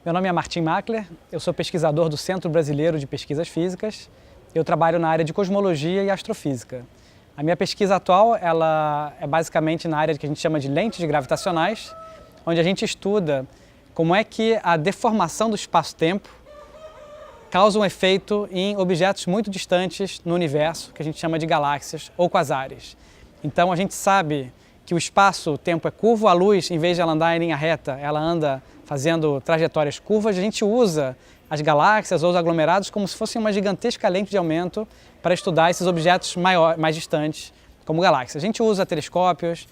Meu nome é Martim Makler, eu sou pesquisador do Centro Brasileiro de Pesquisas Físicas. Eu trabalho na área de cosmologia e astrofísica. A minha pesquisa atual ela é basicamente na área que a gente chama de lentes gravitacionais, onde a gente estuda como é que a deformação do espaço-tempo causa um efeito em objetos muito distantes no universo, que a gente chama de galáxias ou quasares. Então a gente sabe que o espaço-tempo é curvo, a luz, em vez de ela andar em linha reta, ela anda fazendo trajetórias curvas. A gente usa as galáxias ou os aglomerados como se fossem uma gigantesca lente de aumento para estudar esses objetos mais distantes, como galáxias. A gente usa telescópios,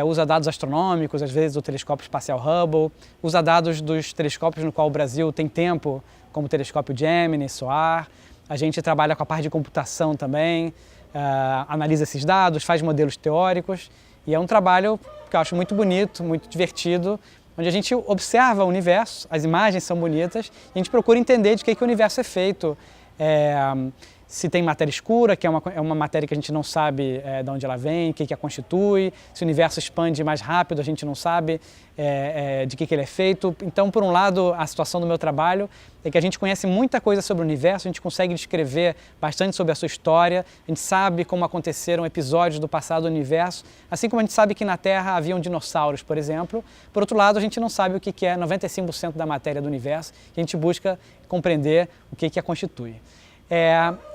usa dados astronômicos, às vezes do telescópio espacial Hubble, usa dados dos telescópios no qual o Brasil tem tempo, como o telescópio Gemini, SOAR. A gente trabalha com a parte de computação também, analisa esses dados, faz modelos teóricos. E é um trabalho que eu acho muito bonito, muito divertido, onde a gente observa o universo, as imagens são bonitas, e a gente procura entender de que o universo é feito. Se tem matéria escura, que é uma matéria que a gente não sabe de onde ela vem, o que a constitui. Se o universo expande mais rápido, a gente não sabe de que ele é feito. Então, por um lado, a situação do meu trabalho é que a gente conhece muita coisa sobre o universo, a gente consegue descrever bastante sobre a sua história, a gente sabe como aconteceram episódios do passado do universo, assim como a gente sabe que na Terra haviam dinossauros, por exemplo. Por outro lado, a gente não sabe o que é 95% da matéria do universo, e a gente busca compreender o que a constitui.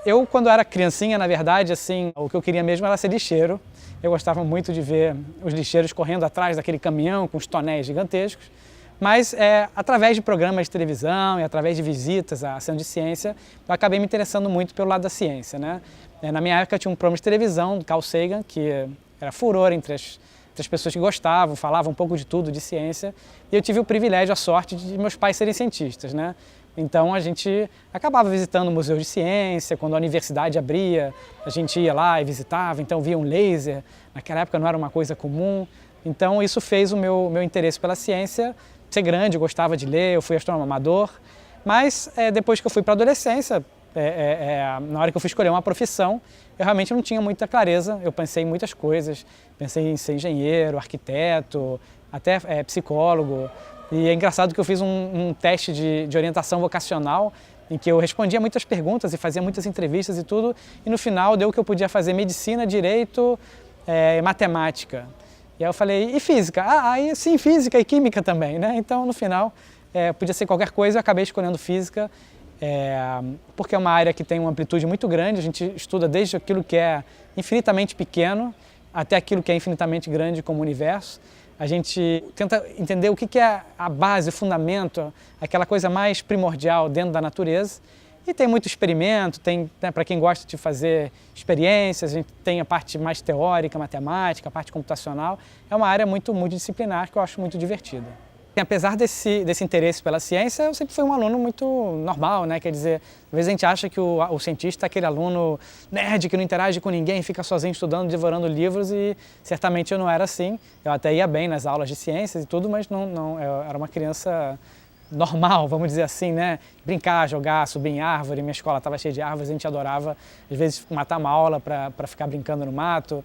Eu, quando era criancinha, na verdade, assim, o que eu queria mesmo era ser lixeiro. Eu gostava muito de ver os lixeiros correndo atrás daquele caminhão com os tonéis gigantescos. Mas, através de programas de televisão e através de visitas à Centro de Ciência, eu acabei me interessando muito pelo lado da ciência, né? Na minha época, tinha um programa de televisão do Carl Sagan, que era furor entre as pessoas que gostavam, falavam um pouco de tudo, de ciência. E eu tive o privilégio, a sorte de meus pais serem cientistas, né? Então a gente acabava visitando museus de ciência, quando a universidade abria, a gente ia lá e visitava, então via um laser, naquela época não era uma coisa comum. Então isso fez o meu interesse pela ciência ser grande, eu gostava de ler, eu fui astrônomo amador. Mas depois que eu fui para a adolescência, na hora que eu fui escolher uma profissão, eu realmente não tinha muita clareza, eu pensei em muitas coisas, pensei em ser engenheiro, arquiteto, até psicólogo. E é engraçado que eu fiz um teste de orientação vocacional em que eu respondia muitas perguntas e fazia muitas entrevistas e tudo, e no final deu que eu podia fazer medicina, direito e matemática. E aí eu falei, e física? Aí sim, física e química também, né? Então no final podia ser qualquer coisa, eu acabei escolhendo física, porque é uma área que tem uma amplitude muito grande, a gente estuda desde aquilo que é infinitamente pequeno até aquilo que é infinitamente grande como o universo. A gente tenta entender o que é a base, o fundamento, aquela coisa mais primordial dentro da natureza. E tem muito experimento, tem, né, para quem gosta de fazer experiências, a gente tem a parte mais teórica, matemática, a parte computacional. É uma área muito multidisciplinar que eu acho muito divertida. Apesar desse interesse pela ciência, eu sempre fui um aluno muito normal, né? Quer dizer, às vezes a gente acha que o cientista é aquele aluno nerd que não interage com ninguém, fica sozinho estudando, devorando livros, e certamente eu não era assim. Eu até ia bem nas aulas de ciências e tudo, mas não eu era uma criança normal, vamos dizer assim, né? Brincar, jogar, subir em árvore, minha escola estava cheia de árvores, a gente adorava, às vezes, matar uma aula para ficar brincando no mato.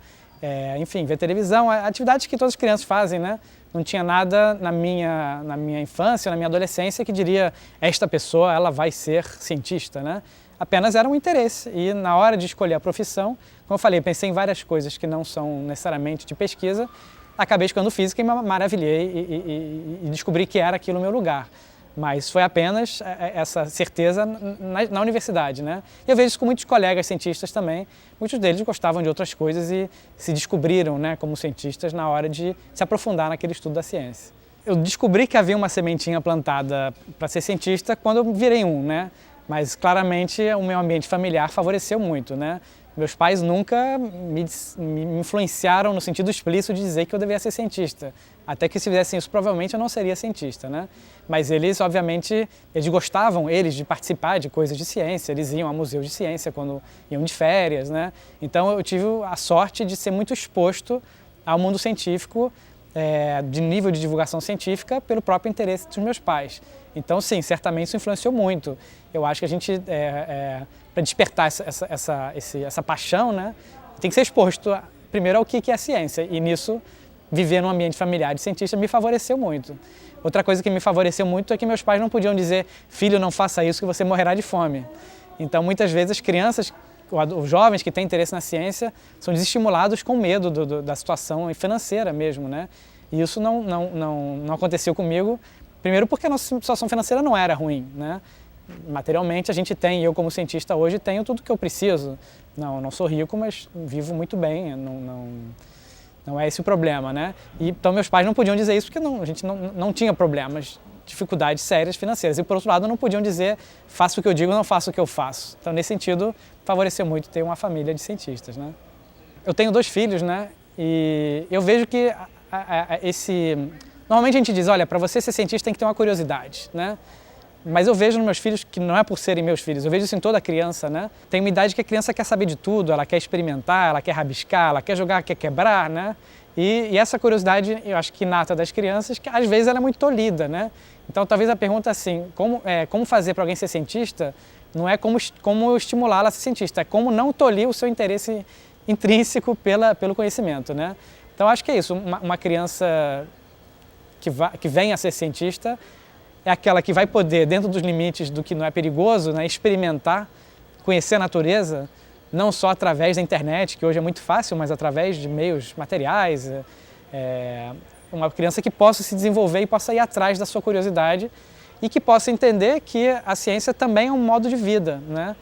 Enfim, ver televisão, atividades que todas as crianças fazem, né? Não tinha nada na minha infância, na minha adolescência, que diria, esta pessoa, ela vai ser cientista, né? Apenas era um interesse. E na hora de escolher a profissão, como eu falei, pensei em várias coisas que não são necessariamente de pesquisa, acabei escolhendo física e me maravilhei e descobri que era aquilo o meu lugar. Mas foi apenas essa certeza na universidade, né? E eu vejo isso com muitos colegas cientistas também. Muitos deles gostavam de outras coisas e se descobriram, né, como cientistas na hora de se aprofundar naquele estudo da ciência. Eu descobri que havia uma sementinha plantada para ser cientista quando eu virei né? Mas claramente o meu ambiente familiar favoreceu muito, né? Meus pais nunca me influenciaram no sentido explícito de dizer que eu deveria ser cientista. Até que se fizessem isso, provavelmente eu não seria cientista, né? Mas eles, obviamente, eles gostavam, de participar de coisas de ciência. Eles iam a museus de ciência quando iam de férias, né? Então eu tive a sorte de ser muito exposto ao mundo científico, de nível de divulgação científica, pelo próprio interesse dos meus pais. Então, sim, certamente isso influenciou muito. Eu acho que a gente, para despertar essa paixão, né, tem que ser exposto primeiro ao que é a ciência. E nisso, viver num ambiente familiar de cientista me favoreceu muito. Outra coisa que me favoreceu muito é que meus pais não podiam dizer: filho, não faça isso que você morrerá de fome. Então, muitas vezes, as crianças, os jovens que têm interesse na ciência, são desestimulados com medo da situação financeira mesmo, né? E isso não aconteceu comigo, primeiro porque a nossa situação financeira não era ruim, né? Materialmente a gente tem, eu como cientista hoje tenho tudo que eu preciso. Não sou rico, mas vivo muito bem, não é esse o problema, né? E, então meus pais não podiam dizer isso porque a gente não tinha problemas, dificuldades sérias financeiras. E por outro lado não podiam dizer: faço o que eu digo, não faço o que eu faço. Então nesse sentido favoreceu muito ter uma família de cientistas, né? Eu tenho 2 filhos, né? E eu vejo que normalmente a gente diz: olha, para você ser cientista tem que ter uma curiosidade, né? Mas eu vejo nos meus filhos que não é por serem meus filhos, eu vejo isso em toda criança, né? Tem uma idade que a criança quer saber de tudo, ela quer experimentar, ela quer rabiscar, ela quer jogar, quer quebrar, né? E essa curiosidade, eu acho que inata das crianças, que às vezes ela é muito tolhida, né? Então talvez a pergunta assim, como fazer para alguém ser cientista, não é como estimulá-la a ser cientista, é como não tolir o seu interesse intrínseco pelo conhecimento, né? Então acho que é isso, uma criança que vem a ser cientista é aquela que vai poder, dentro dos limites do que não é perigoso, né, experimentar, conhecer a natureza, não só através da internet, que hoje é muito fácil, mas através de meios materiais. Uma criança que possa se desenvolver e possa ir atrás da sua curiosidade e que possa entender que a ciência também é um modo de vida, né?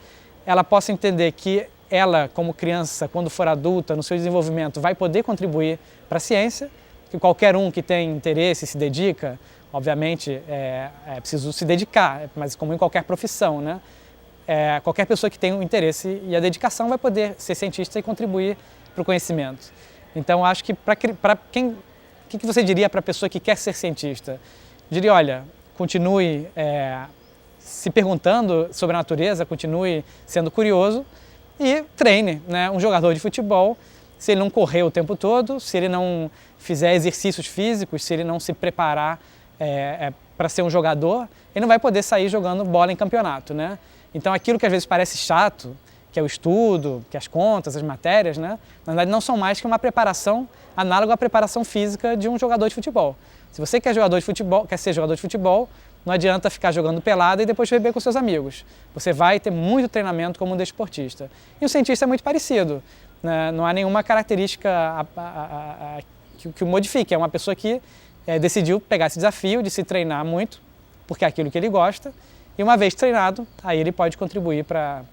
Ela possa entender que ela, como criança, quando for adulta, no seu desenvolvimento, vai poder contribuir para a ciência, que qualquer um que tem interesse e se dedica, obviamente é preciso se dedicar, mas como em qualquer profissão, né? Qualquer pessoa que tem o interesse e a dedicação vai poder ser cientista e contribuir para o conhecimento. Então, acho que o que você diria para a pessoa que quer ser cientista? Eu diria: olha, continue se perguntando sobre a natureza, continue sendo curioso e treine, né? Um jogador de futebol, se ele não correr o tempo todo, se ele não fizer exercícios físicos, se ele não se preparar para ser um jogador, ele não vai poder sair jogando bola em campeonato, né? Então aquilo que às vezes parece chato, que é o estudo, que é as contas, as matérias, né? Na verdade não são mais que uma preparação análoga à preparação física de um jogador de futebol. Se você quer ser jogador de futebol, não adianta ficar jogando pelada e depois beber com seus amigos. Você vai ter muito treinamento como um desportista. E o cientista é muito parecido, né? Não há nenhuma característica que o modifique. É uma pessoa que decidiu pegar esse desafio de se treinar muito, porque é aquilo que ele gosta, e uma vez treinado, aí ele pode contribuir para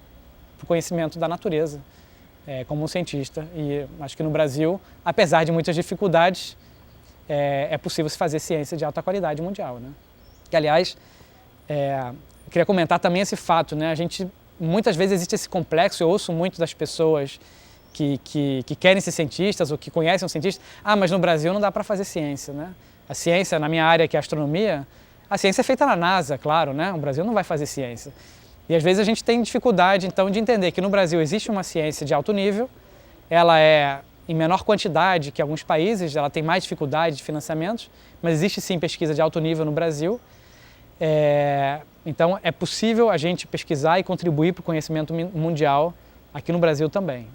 o conhecimento da natureza como um cientista. E acho que no Brasil, apesar de muitas dificuldades, é possível se fazer ciência de alta qualidade mundial, né? Que, aliás, eu queria comentar também esse fato, né? Muitas vezes existe esse complexo, eu ouço muito das pessoas que querem ser cientistas ou que conhecem um cientista: mas no Brasil não dá para fazer ciência, né? A ciência, na minha área, que é a astronomia, a ciência é feita na NASA, claro, né? O Brasil não vai fazer ciência. E às vezes a gente tem dificuldade, então, de entender que no Brasil existe uma ciência de alto nível, ela é em menor quantidade que alguns países, ela tem mais dificuldade de financiamentos, mas existe sim pesquisa de alto nível no Brasil. Então é possível a gente pesquisar e contribuir para o conhecimento mundial aqui no Brasil também.